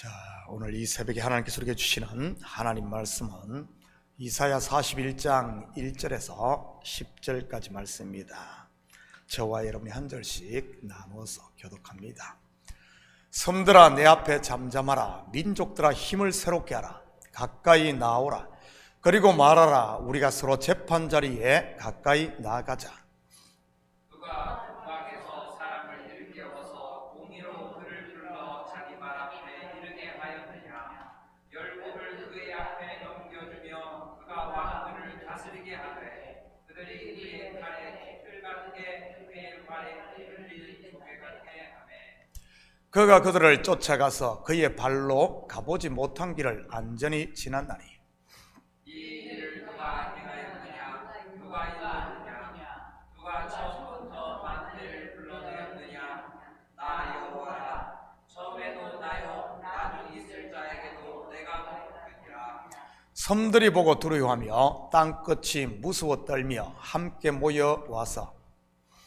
자, 오늘 이 새벽에 하나님께서 우리에게 주시는 하나님 말씀은 이사야 41장 1절에서 10절까지 말씀입니다. 저와 여러분이 한 절씩 나누어서 교독합니다. 섬들아 내 앞에 잠잠하라. 민족들아 힘을 새롭게 하라. 가까이 나오라. 그리고 말하라. 우리가 서로 재판자리에 가까이 나아가자. 누가 북방에서 사람을 일깨워서 공의로 그를 불러 자기 말 앞에 이르게 하였느냐. 열국을 그의 앞에 넘겨주며 그가 왕들을 다스리게 하되 그들이 그의 발에 깃을 같게 그의 발에 흘릴 조개 같게 하매 그가 그들을 쫓아가서 그의 발로 가보지 못한 길을 안전히 지났나니 이 일을 누가 행하였느냐. 누가 이루었느냐. 누가 처음부터 만대를 불러내었느냐. 나 여호와라. 처음에도 나요 나중 있을 자에게도 내가 하였느니라. 섬들이 보고 두려워하며 땅끝이 무서워 떨며 함께 모여와서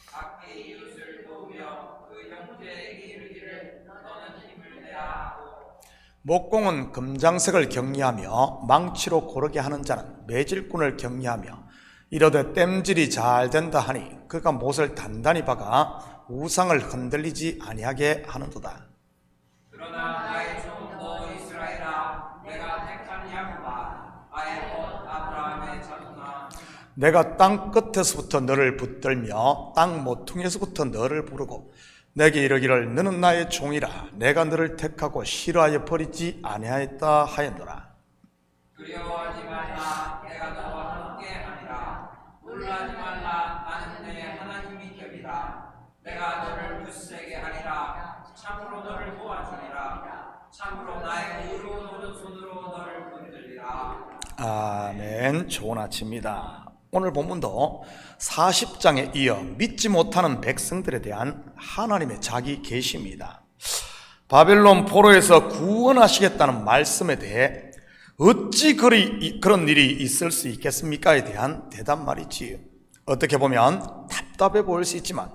각기 이웃을 도우며 그 형제에게 이르기를 너는 힘을 내라 하고 목공은 금장색을 경리하며 망치로 고르게 하는 자는 매질꾼을 경리하며 이러되 땜질이 잘 된다 하니 그가 못을 단단히 박아 우상을 흔들리지 아니하게 하는도다. 그러나 나의 종 너 이스라엘아 내가 택한 야곱아 나의 것 아브라함의 자손아 내가 땅 끝에서부터 너를 붙들며 땅 모퉁이에서부터 너를 부르고 내게 이르기를 너는 나의 종이라. 내가 너를 택하고 싫어하여 버리지 아니하였다 하였노라. 두려워하지 말라 내가 너와 함께하리라. 놀라지 말라 나는 내 하나님이 됨이라. 내가 너를 굳세게 하리라. 참으로 너를 도와주리라. 참으로 나의 의로운 오른손으로 너를 붙들리라. 아멘. 좋은 아침입니다. 오늘 본문도 40장에 이어 믿지 못하는 백성들에 대한 하나님의 자기 계시입니다. 바벨론 포로에서 구원하시겠다는 말씀에 대해 어찌 그런 일이 있을 수 있겠습니까에 대한 대답 말이지요. 어떻게 보면 답답해 보일 수 있지만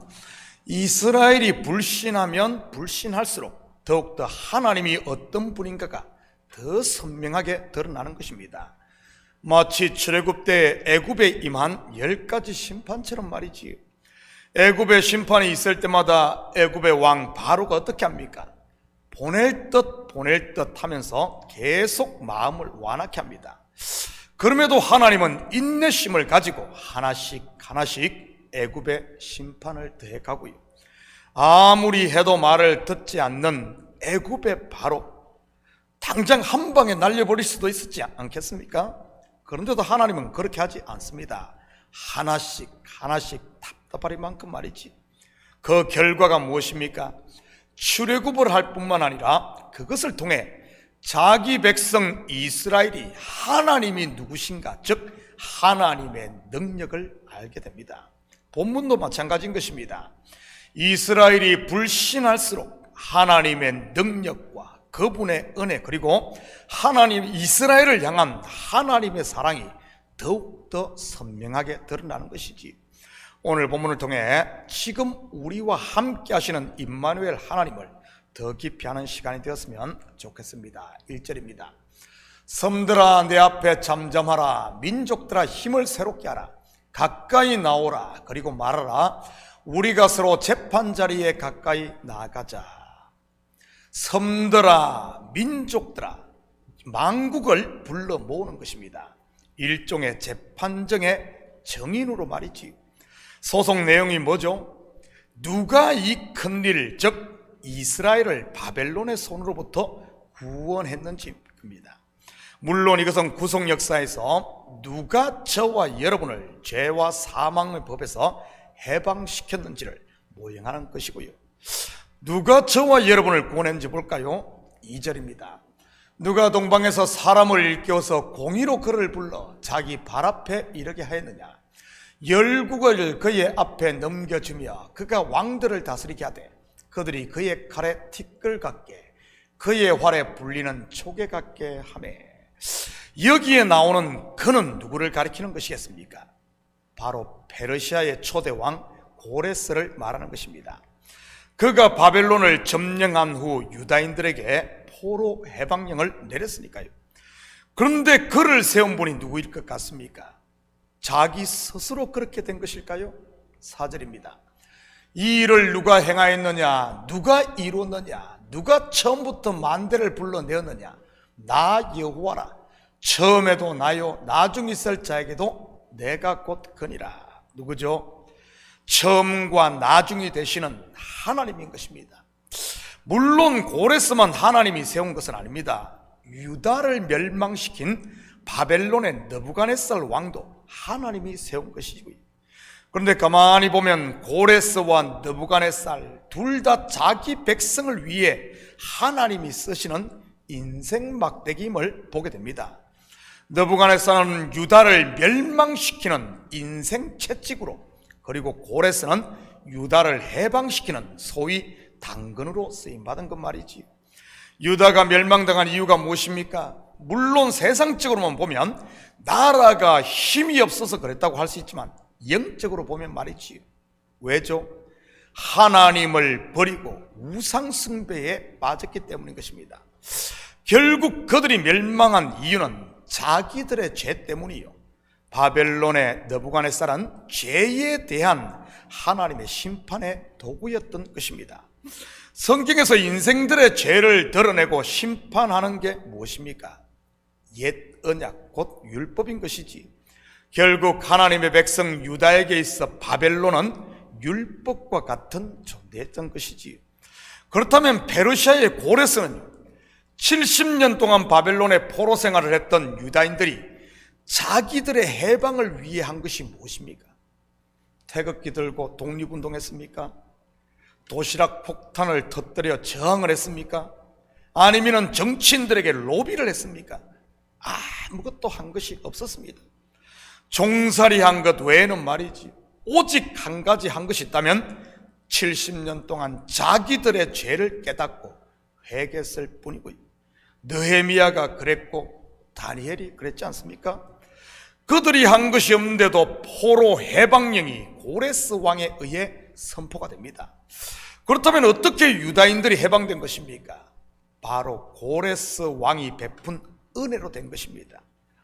이스라엘이 불신하면 불신할수록 더욱더 하나님이 어떤 분인가가 더 선명하게 드러나는 것입니다. 마치 출애굽 때 애굽에 임한 10가지 심판처럼 말이지요. 애굽의 심판이 있을 때마다 애굽의 왕 바로가 어떻게 합니까? 보낼 듯 하면서 계속 마음을 완악케 합니다. 그럼에도 하나님은 인내심을 가지고 하나씩 애굽의 심판을 더해가고요. 아무리 해도 말을 듣지 않는 애굽의 바로 당장 한 방에 날려버릴 수도 있었지 않겠습니까? 그런데도 하나님은 그렇게 하지 않습니다. 하나씩 답답할 만큼 말이지. 그 결과가 무엇입니까? 출애굽을 할 뿐만 아니라 그것을 통해 자기 백성 이스라엘이 하나님이 누구신가, 즉 하나님의 능력을 알게 됩니다. 본문도 마찬가지인 것입니다. 이스라엘이 불신할수록 하나님의 능력과 그분의 은혜, 그리고 하나님 이스라엘을 향한 하나님의 사랑이 더욱더 선명하게 드러나는 것이지. 오늘 본문을 통해 지금 우리와 함께 하시는 임마누엘 하나님을 더 깊이 하는 시간이 되었으면 좋겠습니다. 1절입니다. 섬들아 내 앞에 잠잠하라. 민족들아 힘을 새롭게 하라. 가까이 나오라. 그리고 말하라. 우리가 서로 재판자리에 가까이 나아가자. 섬들아, 민족들아, 만국을 불러 모으는 것입니다. 일종의 재판정의 정인으로 말이지. 소송 내용이 뭐죠? 누가 이 큰일, 즉 이스라엘을 바벨론의 손으로부터 구원했는지입니다. 물론 이것은 구속 역사에서 누가 저와 여러분을 죄와 사망의 법에서 해방시켰는지를 모형하는 것이고요. 누가 저와 여러분을 구원했는지 볼까요? 2절입니다. 누가 동방에서 사람을 일깨워서 공의로 그를 불러 자기 발 앞에 이르게 하였느냐. 열국을 그의 앞에 넘겨주며 그가 왕들을 다스리게 하되 그들이 그의 칼에 티끌 같게 그의 활에 불리는 초계 같게 하매. 여기에 나오는 그는 누구를 가리키는 것이겠습니까? 바로 페르시아의 초대 왕 고레스를 말하는 것입니다. 그가 바벨론을 점령한 후 유다인들에게 포로 해방령을 내렸으니까요. 그런데 그를 세운 분이 누구일 것 같습니까? 자기 스스로 그렇게 된 것일까요? 4절입니다. 이 일을 누가 행하였느냐? 누가 이루었느냐? 누가 처음부터 만대를 불러내었느냐? 나 여호와라. 처음에도 나요, 나중 있을 자에게도 내가 곧 그니라. 누구죠? 처음과 나중이 되시는 하나님인 것입니다. 물론 고레스만 하나님이 세운 것은 아닙니다. 유다를 멸망시킨 바벨론의 느부갓네살 왕도 하나님이 세운 것이고요. 그런데 가만히 보면 고레스와 느부갓네살 둘 다 자기 백성을 위해 하나님이 쓰시는 인생 막대기임을 보게 됩니다. 느부갓네살은 유다를 멸망시키는 인생 채찍으로, 그리고 고레스는 유다를 해방시키는 소위 당근으로 쓰임받은 것 말이지요. 유다가 멸망당한 이유가 무엇입니까? 물론 세상적으로만 보면 나라가 힘이 없어서 그랬다고 할 수 있지만 영적으로 보면 말이지요. 왜죠? 하나님을 버리고 우상 숭배에 빠졌기 때문인 것입니다. 결국 그들이 멸망한 이유는 자기들의 죄 때문이요. 바벨론의 느부갓네살은 죄에 대한 하나님의 심판의 도구였던 것입니다. 성경에서 인생들의 죄를 드러내고 심판하는 게 무엇입니까? 옛 언약, 곧 율법인 것이지. 결국 하나님의 백성 유다에게 있어 바벨론은 율법과 같은 존재였던 것이지. 그렇다면 페르시아의 고레스는 70년 동안 바벨론의 포로 생활을 했던 유다인들이 자기들의 해방을 위해 한 것이 무엇입니까? 태극기 들고 독립운동했습니까? 도시락 폭탄을 터뜨려 저항을 했습니까? 아니면 정치인들에게 로비를 했습니까? 아무것도 한 것이 없었습니다. 종살이 한 것 외에는 말이지, 오직 한 가지 한 것이 있다면 70년 동안 자기들의 죄를 깨닫고 회개했을 뿐이고요. 느헤미야가 그랬고 다니엘이 그랬지 않습니까? 그들이 한 것이 없는데도 포로 해방령이 고레스 왕에 의해 선포가 됩니다. 그렇다면 어떻게 유다인들이 해방된 것입니까? 바로 고레스 왕이 베푼 은혜로 된 것입니다.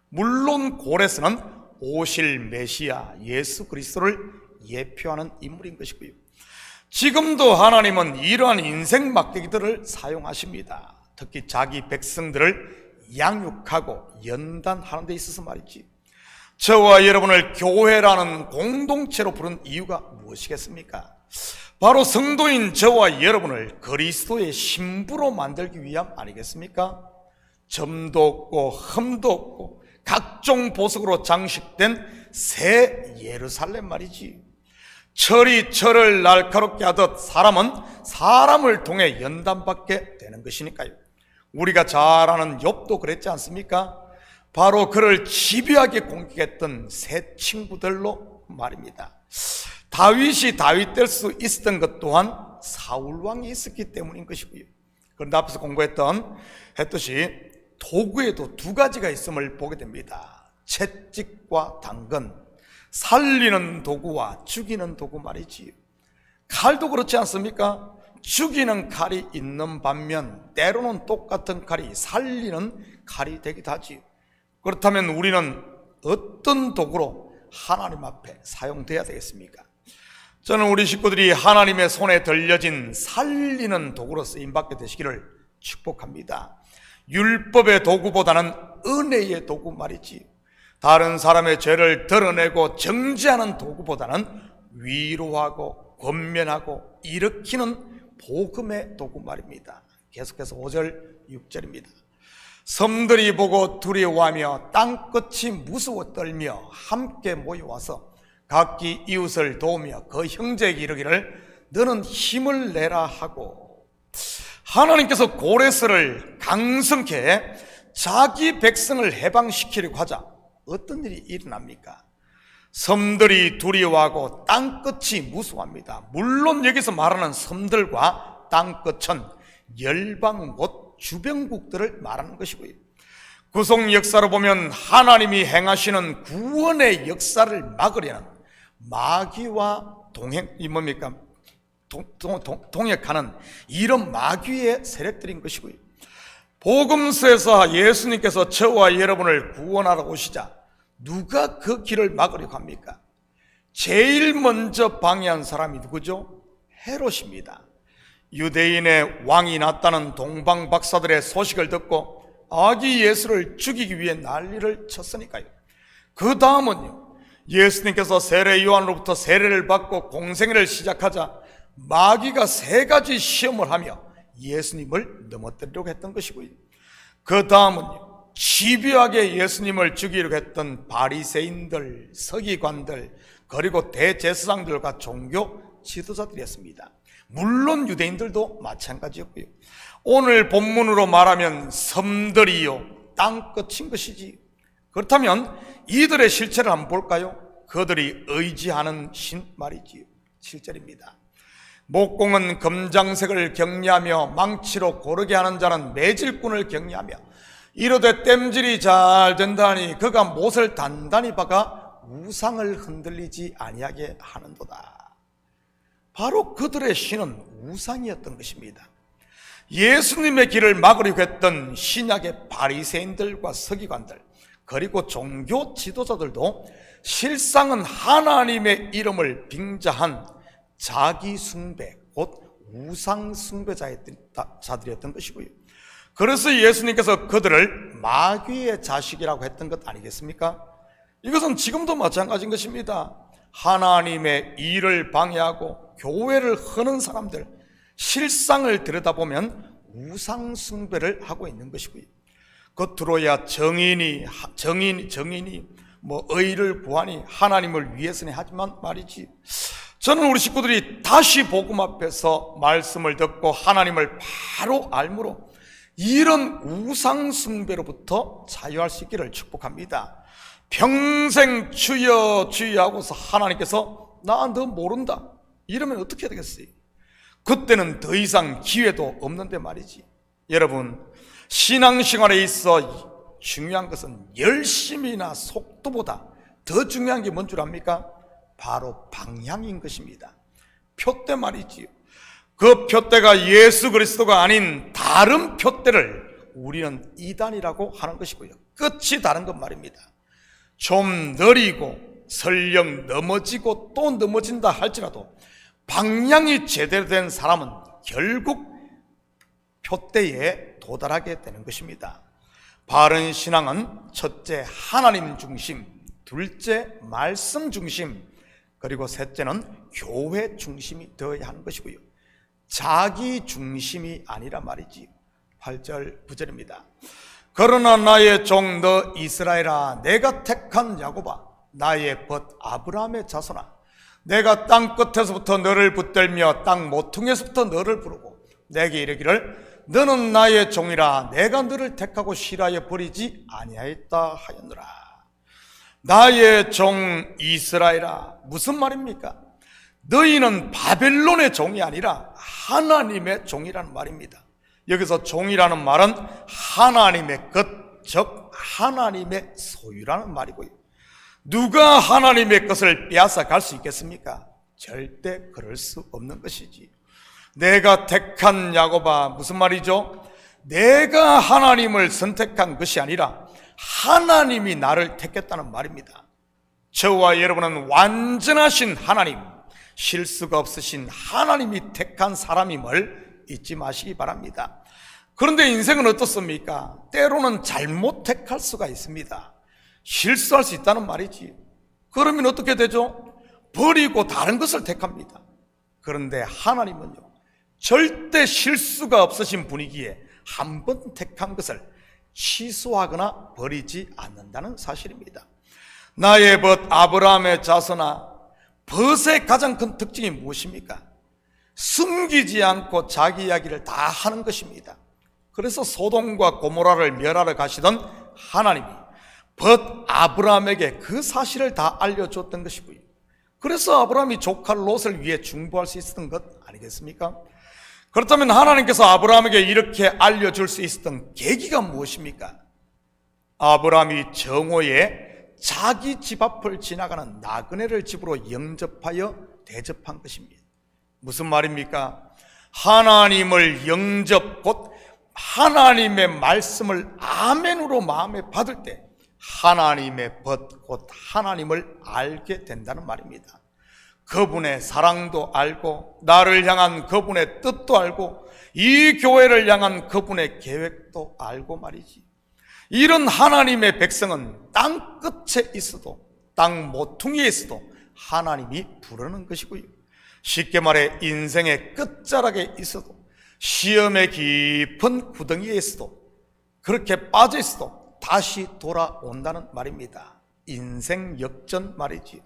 물론 고레스는 오실 메시아 예수 그리스도를 예표하는 인물인 것이고요. 지금도 하나님은 이러한 인생 막대기들을 사용하십니다. 특히 자기 백성들을 양육하고 연단하는 데 있어서 말이지. 저와 여러분을 교회라는 공동체로 부른 이유가 무엇이겠습니까? 바로 성도인 저와 여러분을 그리스도의 신부로 만들기 위함 아니겠습니까? 점도 없고 흠도 없고 각종 보석으로 장식된 새 예루살렘 말이지. 철이 철을 날카롭게 하듯 사람은 사람을 통해 연단받게 되는 것이니까요. 우리가 잘 아는 욥도 그랬지 않습니까? 바로 그를 집요하게 공격했던 새 친구들로 말입니다. 다윗이 다윗 될 수 있었던 것 또한 사울왕이 있었기 때문인 것이고요. 그런데 앞에서 했듯이 도구에도 두 가지가 있음을 보게 됩니다. 채찍과 당근, 살리는 도구와 죽이는 도구 말이지요. 칼도 그렇지 않습니까? 죽이는 칼이 있는 반면 때로는 똑같은 칼이 살리는 칼이 되기도 하지요. 그렇다면 우리는 어떤 도구로 하나님 앞에 사용돼야 되겠습니까? 저는 우리 식구들이 하나님의 손에 들려진 살리는 도구로 쓰임받게 되시기를 축복합니다. 율법의 도구보다는 은혜의 도구 말이지. 다른 사람의 죄를 드러내고 정죄하는 도구보다는 위로하고 권면하고 일으키는 복음의 도구 말입니다. 계속해서 5절 6절입니다. 섬들이 보고 두려워하며 땅끝이 무서워 떨며 함께 모여와서 각기 이웃을 도우며 그 형제에게 이르기를 너는 힘을 내라 하고, 하나님께서 고레스를 강성케 해 자기 백성을 해방시키려고 하자 어떤 일이 일어납니까? 섬들이 두려워하고 땅끝이 무서워합니다. 물론 여기서 말하는 섬들과 땅끝은 열방 곧 주변국들을 말하는 것이고요. 구속 역사로 보면 하나님이 행하시는 구원의 역사를 막으려는 마귀와 동역하는 이런 마귀의 세력들인 것이고요. 복음서에서 예수님께서 저와 여러분을 구원하러 오시자 누가 그 길을 막으려고 합니까? 제일 먼저 방해한 사람이 누구죠? 헤롯입니다. 유대인의 왕이 났다는 동방 박사들의 소식을 듣고 아기 예수를 죽이기 위해 난리를 쳤으니까요. 그 다음은요, 예수님께서 세례 요한으로부터 세례를 받고 공생애를 시작하자 마귀가 3가지 시험을 하며 예수님을 넘어뜨리려고 했던 것이고요. 그 다음은요, 집요하게 예수님을 죽이려고 했던 바리새인들, 서기관들, 그리고 대제사장들과 종교 지도자들이었습니다. 물론 유대인들도 마찬가지였고요. 오늘 본문으로 말하면 섬들이요 땅끝인 것이지. 그렇다면 이들의 실체를 한번 볼까요? 그들이 의지하는 신 말이지요. 7절입니다. 목공은 검장색을 경리하며 망치로 고르게 하는 자는 매질꾼을 경리하며 이르되 땜질이 잘 된다니 그가 못을 단단히 박아 우상을 흔들리지 아니하게 하는도다. 바로 그들의 신은 우상이었던 것입니다. 예수님의 길을 막으려고 했던 신약의 바리새인들과 서기관들, 그리고 종교 지도자들도 실상은 하나님의 이름을 빙자한 자기 숭배, 곧 우상 숭배자들이었던 것이고요. 그래서 예수님께서 그들을 마귀의 자식이라고 했던 것 아니겠습니까? 이것은 지금도 마찬가지인 것입니다. 하나님의 일을 방해하고 교회를 흐는 사람들, 실상을 들여다보면 우상 숭배를 하고 있는 것이고요. 겉으로야 정인이 의를 구하니 하나님을 위해서는 하지만 말이지, 저는 우리 식구들이 다시 복음 앞에서 말씀을 듣고 하나님을 바로 알므로 이런 우상 숭배로부터 자유할 수 있기를 축복합니다. 평생 주여 주여 하고서 하나님께서 나 너 모른다 이러면 어떻게 되겠어요? 그때는 더 이상 기회도 없는데 말이지. 여러분, 신앙생활에 있어 중요한 것은 열심이나 속도보다 더 중요한 게 뭔 줄 압니까? 바로 방향인 것입니다. 표대 말이지요. 그 표대가 예수 그리스도가 아닌 다른 표대를 우리는 이단이라고 하는 것이고요. 끝이 다른 것 말입니다. 좀 느리고 설령 넘어지고 또 넘어진다 할지라도 방향이 제대로 된 사람은 결국 표대에 도달하게 되는 것입니다. 바른 신앙은 첫째 하나님 중심, 둘째 말씀 중심, 그리고 셋째는 교회 중심이 되어야 하는 것이고요. 자기 중심이 아니라 말이지. 8절 9절입니다. 그러나 나의 종 너 이스라엘아, 내가 택한 야곱아, 나의 벗 아브라함의 자손아, 내가 땅 끝에서부터 너를 붙들며 땅 모퉁이에서부터 너를 부르고 내게 이르기를 너는 나의 종이라, 내가 너를 택하고 싫어하여 버리지 아니하였다 하였노라. 나의 종 이스라엘아, 무슨 말입니까? 너희는 바벨론의 종이 아니라 하나님의 종이라는 말입니다. 여기서 종이라는 말은 하나님의 것, 즉 하나님의 소유라는 말이고요. 누가 하나님의 것을 빼앗아 갈 수 있겠습니까? 절대 그럴 수 없는 것이지. 내가 택한 야곱아, 무슨 말이죠? 내가 하나님을 선택한 것이 아니라 하나님이 나를 택했다는 말입니다. 저와 여러분은 완전하신 하나님, 실수가 없으신 하나님이 택한 사람임을 잊지 마시기 바랍니다. 그런데 인생은 어떻습니까? 때로는 잘못 택할 수가 있습니다. 실수할 수 있다는 말이지. 그러면 어떻게 되죠? 버리고 다른 것을 택합니다. 그런데 하나님은요, 절대 실수가 없으신 분이기에 한 번 택한 것을 취소하거나 버리지 않는다는 사실입니다. 나의 벗 아브라함의 자손아, 벗의 가장 큰 특징이 무엇입니까? 숨기지 않고 자기 이야기를 다 하는 것입니다. 그래서 소돔과 고모라를 멸하러 가시던 하나님이 벗 아브라함에게 그 사실을 다 알려줬던 것이고요. 그래서 아브라함이 조카 롯을 위해 중보할 수 있었던 것 아니겠습니까? 그렇다면 하나님께서 아브라함에게 이렇게 알려줄 수 있었던 계기가 무엇입니까? 아브라함이 정오에 자기 집 앞을 지나가는 나그네를 집으로 영접하여 대접한 것입니다. 무슨 말입니까? 하나님을 영접 곧 하나님의 말씀을 아멘으로 마음에 받을 때 하나님의 벗 곧 하나님을 알게 된다는 말입니다. 그분의 사랑도 알고 나를 향한 그분의 뜻도 알고 이 교회를 향한 그분의 계획도 알고 말이지. 이런 하나님의 백성은 땅 끝에 있어도 땅 모퉁이에 있어도 하나님이 부르는 것이고요. 쉽게 말해 인생의 끝자락에 있어도 시험의 깊은 구덩이에 있어도 그렇게 빠져 있어도 다시 돌아온다는 말입니다. 인생 역전 말이지.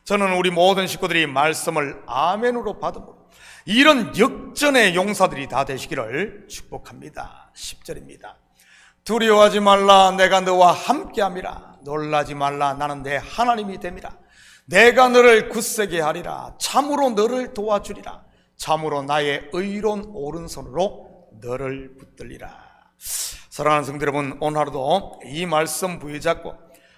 저는 우리 모든 식구들이 말씀을 아멘으로 받음으로 이런 역전의 용사들이 다 되시기를 축복합니다. 10절입니다. 두려워하지 말라, 내가 너와 함께함이라. 놀라지 말라, 나는 내 하나님이 됨이라. 내가 너를 굳세게 하리라. 참으로 너를 도와주리라. 참으로 나의 의로운 오른손으로 너를 붙들리라. 사랑하는 성도 여러분, 오늘 하루도 이 말씀 부여잡고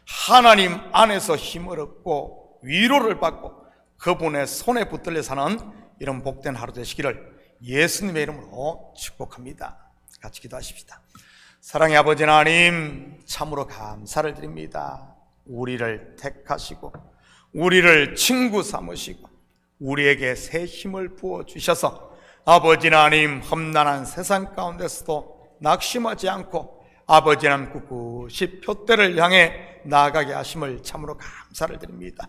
하나님 안에서 힘을 얻고 위로를 받고 그분의 손에 붙들려 사는 이런 복된 하루 되시기를 예수님의 이름으로 축복합니다. 같이 기도하십시다. 사랑의 아버지 하나님, 참으로 감사를 드립니다. 우리를 택하시고 우리를 친구 삼으시고 우리에게 새 힘을 부어주셔서 아버지 하나님, 험난한 세상 가운데서도 낙심하지 않고 아버지 하나님 꿋꿋이 표대를 향해 나아가게 하심을 참으로 감사를 드립니다.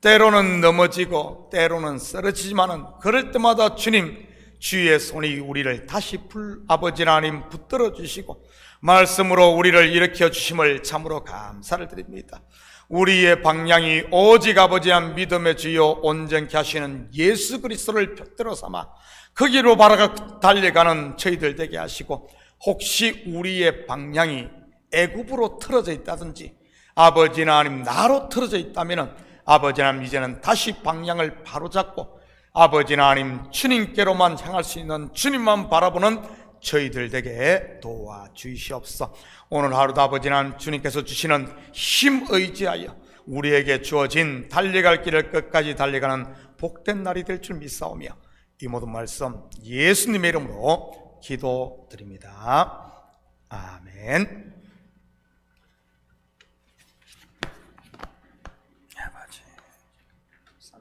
때로는 넘어지고 때로는 쓰러지지만은 그럴 때마다 주님, 주의 손이 우리를 다시 아버지 하나님 붙들어 주시고 말씀으로 우리를 일으켜 주심을 참으로 감사를 드립니다. 우리의 방향이 오직 아버지 한 믿음의 주여 온전케 하시는 예수 그리스도를 표대로 삼아 그 길로 바라가 달려가는 저희들 되게 하시고, 혹시 우리의 방향이 애굽으로 틀어져 있다든지 아버지 하나님 나로 틀어져 있다면 아버지 하나님 이제는 다시 방향을 바로잡고 아버지 하나님 주님께로만 향할 수 있는, 주님만 바라보는 저희들 되게 도와주시옵소서. 오늘 하루도 아버지 하나님 주님께서 주시는 힘 의지하여 우리에게 주어진 달려갈 길을 끝까지 달려가는 복된 날이 될 줄 믿사오며 이 모든 말씀 예수님의 이름으로 기도드립니다. 아멘.